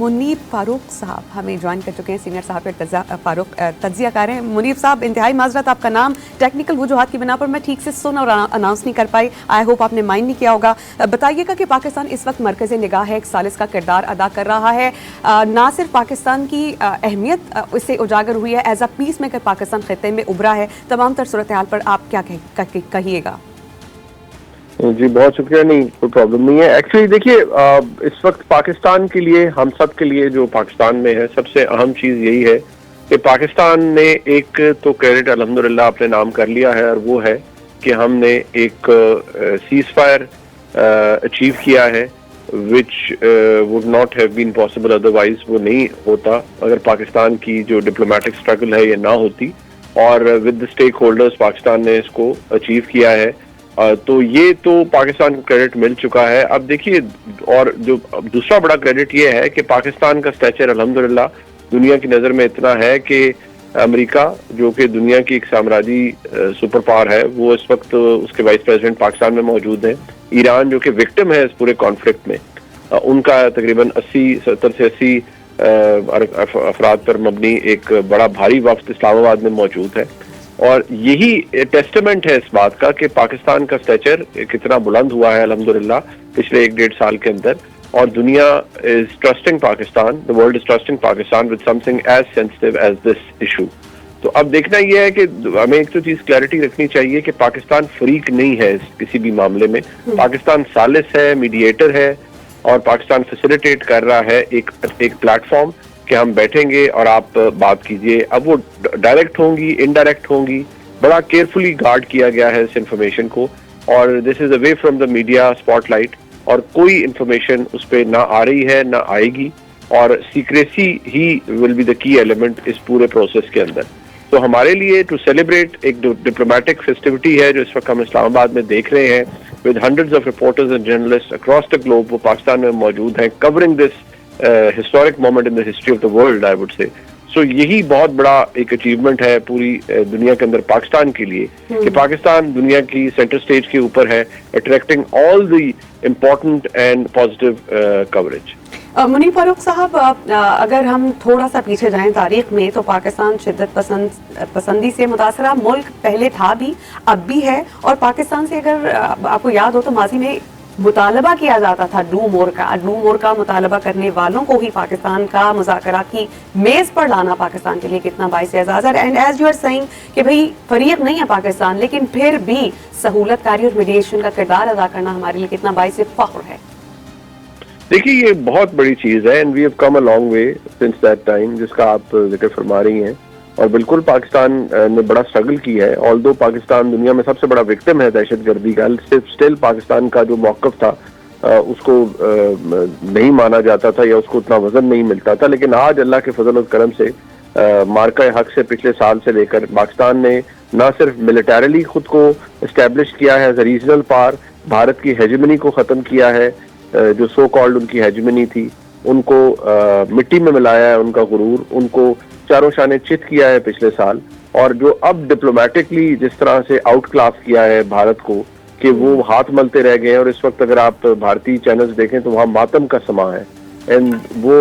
मुनीब फारूक साहब हमें ज्वाइन कर चुके हैं, सीनियर साहब तज्जियाकार हैं। मुनीब साहब, इंतहाई माजरत, आपका नाम टेक्निकल वजूहात की बिना पर मैं ठीक से सुन और अनाउंस नहीं कर पाई। आई होप आपने माइंड नहीं किया होगा। बताइएगा कि पाकिस्तान इस वक्त मरकज़ निगाह है, एक सालिस का किरदार अदा कर रहा है। ना सिर्फ पाकिस्तान की अहमियत इससे उजागर हुई है, as a peace maker Pakistan खित्ते में उभरा है। तमाम तर सूरत हाल पर आप क्या कहिएगा? जी बहुत शुक्रिया। नहीं, कोई प्रॉब्लम नहीं है। एक्चुअली देखिए, इस वक्त पाकिस्तान के लिए, हम सब के लिए जो पाकिस्तान में है, सबसे अहम चीज यही है कि पाकिस्तान ने एक तो क्रेडिट अल्हम्दुलिल्लाह अपने नाम कर लिया है, और वो है कि हमने एक सीज फायर अचीव किया है, which would not have been possible otherwise. वो नहीं होता अगर पाकिस्तान की जो डिप्लोमेटिक स्ट्रगल है ये ना होती, और with the stake holders Pakistan ने इसको अचीव किया है। तो ये तो पाकिस्तान को क्रेडिट मिल चुका है। अब देखिए, और जो दूसरा बड़ा क्रेडिट ये है कि पाकिस्तान का स्टैचर अल्हम्दुलिल्लाह दुनिया की नज़र में इतना है कि अमेरिका, जो कि दुनिया की एक साम्राज्यी सुपर पावर है, वो इस वक्त उसके वाइस प्रेसिडेंट पाकिस्तान में मौजूद हैं। ईरान, जो कि विक्टिम है इस पूरे कॉन्फ्लिक्ट में, उनका तकरीबन 70 से 80 अफराद पर मबनी एक बड़ा भारी वफ्द इस्लामाबाद में मौजूद है। और यही टेस्टामेंट है इस बात का कि पाकिस्तान का स्टैचर कितना बुलंद हुआ है अल्हम्दुलिल्लाह पिछले 1-1.5 साल के अंदर, और दुनिया is trusting Pakistan, the world is trusting Pakistan with something as sensitive as this issue. तो अब देखना यह है कि हमें एक तो चीज क्लैरिटी रखनी चाहिए कि पाकिस्तान फरीक नहीं है किसी भी मामले में। पाकिस्तान सालिस है, मीडिएटर है, और पाकिस्तान फैसिलिटेट कर रहा है एक प्लेटफॉर्म कि हम बैठेंगे और आप बात कीजिए। अब वो डायरेक्ट होंगी, इनडायरेक्ट होंगी, बड़ा केयरफुली गार्ड किया गया है इस इंफॉर्मेशन को, और this is away from the media spotlight, और कोई इंफॉर्मेशन उस पर ना आ रही है ना आएगी, और secrecy he will be the key element इस पूरे प्रोसेस के अंदर। तो हमारे लिए टू सेलिब्रेट एक डिप्लोमेटिक फेस्टिविटी है जो इस वक्त हम इस्लामाबाद में देख रहे हैं, with hundreds of reporters and journalist across the globe, वो पाकिस्तान में मौजूद हैं, covering this historic moment in the history of the world, I would say. So यही बहुत बड़ा एक अचीवमेंट है पूरी दुनिया के अंदर पाकिस्तान के लिए, कि पाकिस्तान दुनिया की सेंटर स्टेज के ऊपर है, attracting all the important and positive coverage. Munib Farooq साहब, अगर हम थोड़ा सा पीछे जाएं तारीख में, तो पाकिस्तान शिद्दत पसंदी से मुतासरा मुल्क पहले था भी, अब भी है। और पाकिस्तान से अगर आपको याद हो तो माजी में मुतालबा किया जाता था डू मोर का मुतालबा करने वालों को ही पाकिस्तान का मुज़ाकरा की मेज पर लाना पाकिस्तान के लिए कितना बाइस एजाज़ है। And as you are saying कि भाई फरीक नहीं है पाकिस्तान, लेकिन फिर भी सहूलतकारी और मीडिएशन का किरदार अदा करना हमारे लिए कितना बाइस फख्र है। देखिए, ये बहुत बड़ी चीज है, and we have come a long way since that time, जिसका आप जिक्र फरमा रही हैं। और बिल्कुल पाकिस्तान ने बड़ा स्ट्रगल किया है, ऑल्दो पाकिस्तान दुनिया में सबसे बड़ा विक्टिम है दहशतगर्दी का, स्टिल पाकिस्तान का जो मौक़िफ़ था उसको नहीं माना जाता था, या उसको उतना वजन नहीं मिलता था। लेकिन आज अल्लाह के फजल और करम से मार्का हक से पिछले साल से लेकर पाकिस्तान ने न सिर्फ मिलिटरीली खुद को इस्टेब्लिश किया है as a regional power, Bharat की हेजेमनी को ख़त्म किया है, जो सो कॉल्ड उनकी हेजेमनी थी उनको मिट्टी में मिलाया है, उनका गुरूर, उनको चारों शाने चित किया है पिछले साल। और जो अब डिप्लोमेटिकली जिस तरह से आउट क्लास किया है भारत को, कि वो हाथ मलते रह गए हैं, और इस वक्त अगर आप भारतीय चैनल्स देखें तो वहाँ मातम का समा है, एंड वो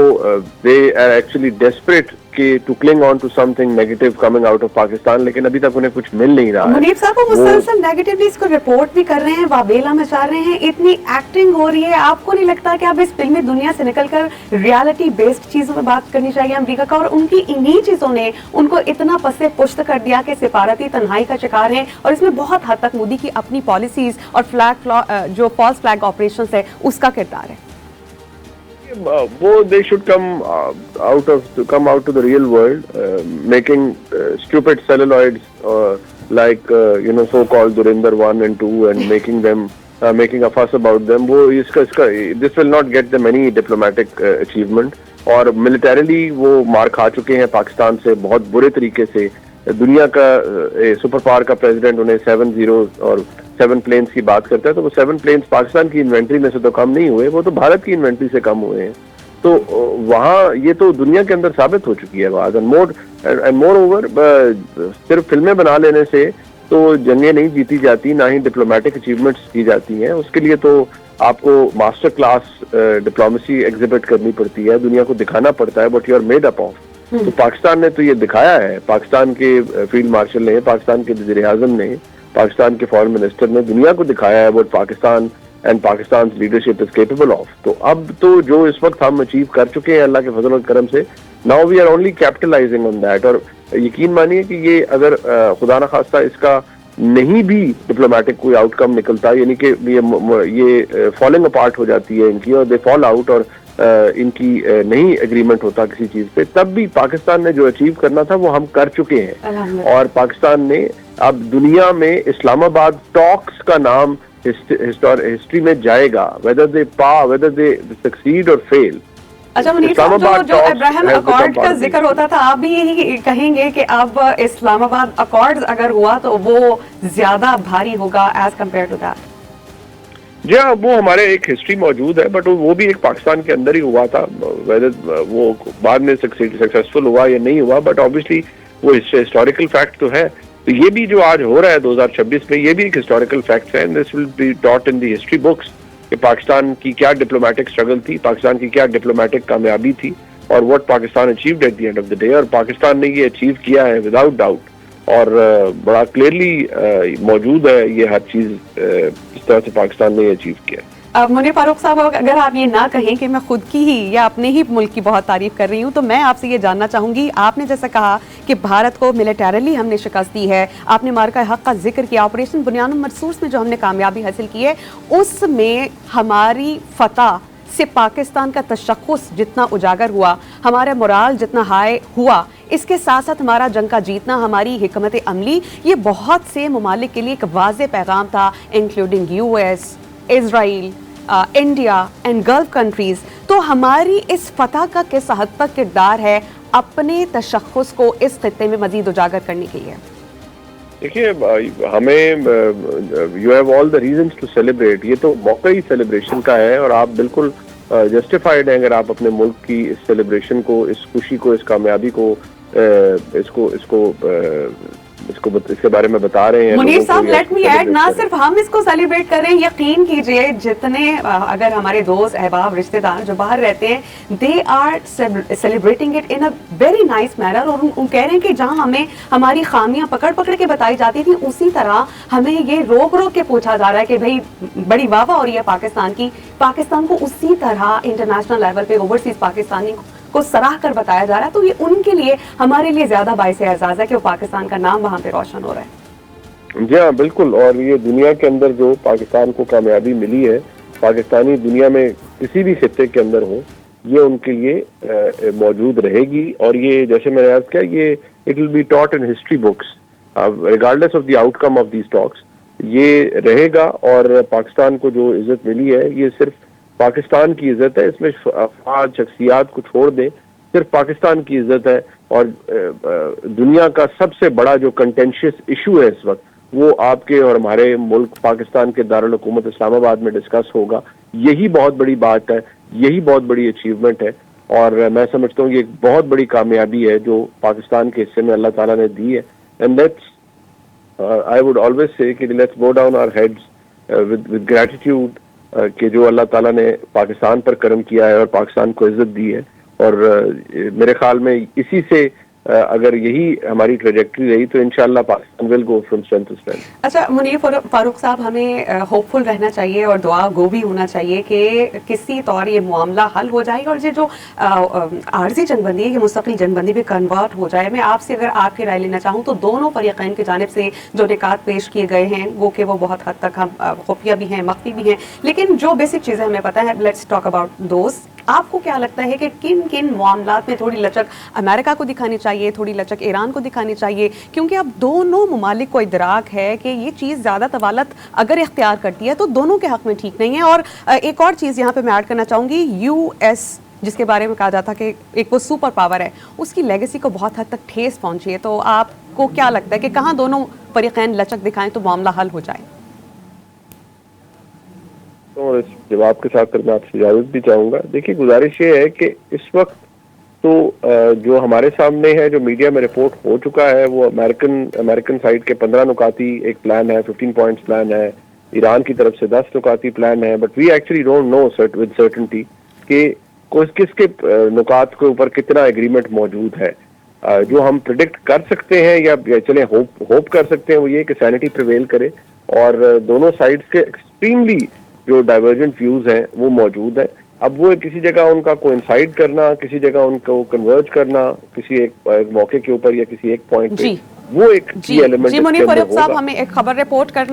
दे आर एक्चुअली डेस्परेट कि to cling on to something negative coming out of Pakistan, लेकिन अभी तक उन्हें कुछ मिल नहीं रहा है। मुनीब साहब, वो मुसलसल नेगेटिवली इसको रिपोर्ट भी कर रहे हैं, वाबेला मचा रहे हैं, इतनी एक्टिंग हो रही है। आपको नहीं लगता कि अब इस फिल्मी दुनिया से निकलकर रियलिटी बेस्ड चीजों पर बात करनी चाहिए अमेरिका का? और उनकी इन्हीं चीजों ने उनको इतना पसे पुश्त कर दिया कि सिफारती तन्हाई का शिकार है, और इसमें बहुत हद तक मोदी की अपनी पॉलिसीज और जो फॉल्स फ्लैग ऑपरेशंस है उसका किरदार है। वो they should come out to the real world, making stupid celluloids like so-called Dhurandhar 1 and 2 and making a fuss about them. वो this will not get them any diplomatic achievement, और militarily वो मार खा चुके हैं पाकिस्तान से बहुत बुरे तरीके से। दुनिया का सुपर पावर का प्रेसिडेंट उन्हें 7 zeros और 7 प्लेन्स की बात करता है, तो वो 7 प्लेन्स पाकिस्तान की इन्वेंट्री में से तो कम नहीं हुए, वो तो भारत की इन्वेंट्री से कम हुए हैं। तो वहाँ ये तो दुनिया के अंदर साबित हो चुकी है बात। एंड मोर ओवर, सिर्फ फिल्में बना लेने से तो जंगें नहीं जीती जाती, ना ही डिप्लोमेटिक अचीवमेंट्स की जाती हैं। उसके लिए तो आपको मास्टर क्लास डिप्लोमेसी एग्जिबिट करनी पड़ती है, दुनिया को दिखाना पड़ता है what you are made up of. तो पाकिस्तान ने तो ये दिखाया है, पाकिस्तान के फील्ड मार्शल ने, पाकिस्तान के वज़ीर आज़म ने, पाकिस्तान के फॉरेन मिनिस्टर ने दुनिया को दिखाया है what Pakistan and Pakistan leadership is capable of. तो अब तो जो इस वक्त हम अचीव कर चुके हैं अल्लाह के फजल और करम से, now we are only capitalising on that. और यकीन मानिए कि ये अगर खुदा न खास्ता इसका नहीं भी डिप्लोमेटिक कोई आउटकम निकलता, यानी कि ये फॉलिंग अपार्ट हो जाती है इनकी और दे फॉल आउट और इनकी नहीं एग्रीमेंट होता किसी चीज पे, तब भी पाकिस्तान ने जो अचीव करना था वो हम कर चुके हैं। और पाकिस्तान ने अब दुनिया में इस्लामाबाद टॉक्स का नाम हिस्ट्री में जाएगा, whether they succeed or fail। अच्छा मुनीर साहब, जो अब्राहम अकॉर्ड का जिक्र होता था, आप भी यही कहेंगे कि अब इस्लामाबाद अकॉर्ड अगर हुआ तो वो ज्यादा भारी होगा एज कम्पेयर टू दैट? जी हाँ, वो हमारे एक हिस्ट्री मौजूद है, बट वो भी एक पाकिस्तान के अंदर ही हुआ था। वेदर वो बाद में सक्सेसफुल हुआ या नहीं हुआ, बट ऑब्वियसली वो हिस्टोरिकल फैक्ट तो है। तो ये भी जो आज हो रहा है 2026 में, ये भी एक हिस्टोरिकल फैक्ट है, and this will be taught in the history books कि पाकिस्तान की क्या डिप्लोमेटिक स्ट्रगल थी, पाकिस्तान की क्या डिप्लोमेटिक कामयाबी थी, और what Pakistan achieved at the end of the day. और पाकिस्तान ने ये अचीव किया है विदाउट डाउट, और बड़ा क्लियरली मौजूद है ये हर चीज इस तरह से पाकिस्तान ने अचीव किया। अब मुनीर फारूक साहब, अगर आप ये ना कहें कि मैं खुद की ही या अपने ही मुल्क की बहुत तारीफ कर रही हूँ, तो मैं आपसे ये जानना चाहूंगी, आपने जैसा कहा कि भारत को मिलिटरली हमने शिकस्त दी है, आपने मार्का हक का जिक्र किया, ऑपरेशन बुनियाद मरसूस में जो हमने कामयाबी हासिल की है उसमें हमारी फतह से पाकिस्तान का तशख्खुस जितना उजागर हुआ, हमारा मोराल जितना हाई हुआ, इसके साथ साथ हमारा जंग का जीतना, हमारी हिकमत अमली, ये बहुत से ममालिक के लिए एक वाज़ेह पैगाम था, including US, Israel, India and gulf countries. तो हमारी इस फतह का किस हद तक किरदार है अपने तशख्खुस को इस खित्ते में मजीद उजागर करने के लिए? देखिए, हमें you have all the reasons to celebrate, ये तो मौका ही सेलिब्रेशन का है, और आप बिल्कुल जस्टिफाइड हैं अगर आप अपने मुल्क की इस सेलिब्रेशन को, इस खुशी को, इस कामयाबी को, इसके बारे में बता रहे हैं। मुनीर साहब, लेट मी ऐड, ना सिर्फ हम इसको सेलिब्रेट कर रहे हैं, यकीन कीजिए जितने अगर हमारे दोस्त, अहबाब, रिश्तेदार जो बाहर रहते हैं, they are celebrating it in a very nice manner, और उन कह रहे हैं कि जहां हमें हमारी खामियां पकड़ पकड़ के बताई जाती थी, उसी तरह हमें ये रोक रोक के पूछा जा रहा है कि भाई बड़ी वाह हो रही है पाकिस्तान की, पाकिस्तान को उसी तरह इंटरनेशनल लेवल पे ओवरसीज पाकिस्तानी को सराह कर बताया जा रहा है। तो ये उनके लिए, हमारे लिए ज्यादा बाइस एजाज है कि वो पाकिस्तान का नाम वहां पे रोशन हो रहा है। जी हाँ, बिल्कुल। और ये दुनिया के अंदर जो पाकिस्तान को कामयाबी मिली है, पाकिस्तानी दुनिया में किसी भी खित्ते के अंदर हो, ये उनके लिए मौजूद रहेगी। और ये जैसे मैंने अर्ज किया, ये it will be taught in history books regardless of the outcome of these talks, ये रहेगा। और पाकिस्तान को जो इज्जत मिली है, ये सिर्फ पाकिस्तान की इज्जत है, इसमें अफवाद शख्सियात को छोड़ दें, सिर्फ पाकिस्तान की इज्जत है। और दुनिया का सबसे बड़ा जो कंटेंशियस इशू है इस वक्त, वो आपके और हमारे मुल्क पाकिस्तान के दारुल हुकूमत इस्लामाबाद में डिस्कस होगा। यही बहुत बड़ी बात है, यही बहुत बड़ी अचीवमेंट है, और मैं समझता हूँ ये एक बहुत बड़ी कामयाबी है जो पाकिस्तान के हिस्से में अल्लाह ताला ने दी है। And let's I would always say कि let's go down our heads with gratitude कि जो अल्लाह ताला ने पाकिस्तान पर करम किया है और पाकिस्तान को इज्जत दी है। और मेरे ख्याल में इसी से अगर यही हमारी ट्रेजेक्टरी रही तो इंशाल्लाह Pakistan will go from strength to strength. अच्छा मुनीर फारूक साहब, हमें होपफुल रहना चाहिए और दुआ गो भी होना चाहिए कि किसी तौर ये मामला हल हो जाए और ये जो आर्जी जंगबंदी है ये मुस्तकिल जंगबंदी में कन्वर्ट हो जाए। मैं आपसे अगर आपकी राय लेना चाहूँ तो दोनों फरीक़ैन की जानिब से जो निकात पेश किए गए हैं वो कि वो बहुत हद तक हम खुफिया भी हैं, मख्फी भी हैं, लेकिन जो बेसिक चीज़ें हमें पता है, लेट्स टॉक अबाउट दोस्त। आपको क्या लगता है कि किन किन मामलात में थोड़ी लचक अमेरिका को दिखानी चाहिए, थोड़ी लचक ईरान को दिखानी चाहिए, क्योंकि अब दोनों ममालिक को इदराक है कि ये चीज़ ज़्यादा तवालत अगर इख्तियार करती है तो दोनों के हक़ में ठीक नहीं है। और एक और चीज़ यहाँ पे मैं ऐड करना चाहूँगी, यूएस जिसके बारे में कहा जाता कि एक वो सुपर पावर है, उसकी लेगेसी को बहुत हद तक ठेस पहुँची है। तो आपको क्या लगता है कि कहाँ दोनों फरीक़ैन लचक दिखाएं तो मामला हल हो जाए? और इस जवाब के साथ फिर मैं आपसे इजाजत भी चाहूंगा। देखिए, गुजारिश ये है कि इस वक्त तो जो हमारे सामने है, जो मीडिया में रिपोर्ट हो चुका है, वो अमेरिकन साइड के 15 नुकाती एक प्लान है, 15 पॉइंट्स प्लान है, ईरान की तरफ से 10 नुकाती प्लान है, but we actually don't know with certainty कि किसके नुकात के ऊपर कितना एग्रीमेंट मौजूद है। जो हम प्रिडिक्ट कर सकते हैं या चले होप कर सकते हैं वो ये कि सैनिटी प्रिवेल करे और दोनों साइड्स के एक्सट्रीमली जो डाइवर्जेंट व्यूज हैं वो मौजूद हैं। अब वो किसी जगह उनका कोइंसाइड करना, किसी जगह उनको कन्वर्ज करना, किसी एक मौके के ऊपर या किसी एक पॉइंट पे, वो एक की एलिमेंट जी मुनीर फरूख साहब, हमें एक खबर रिपोर्ट कर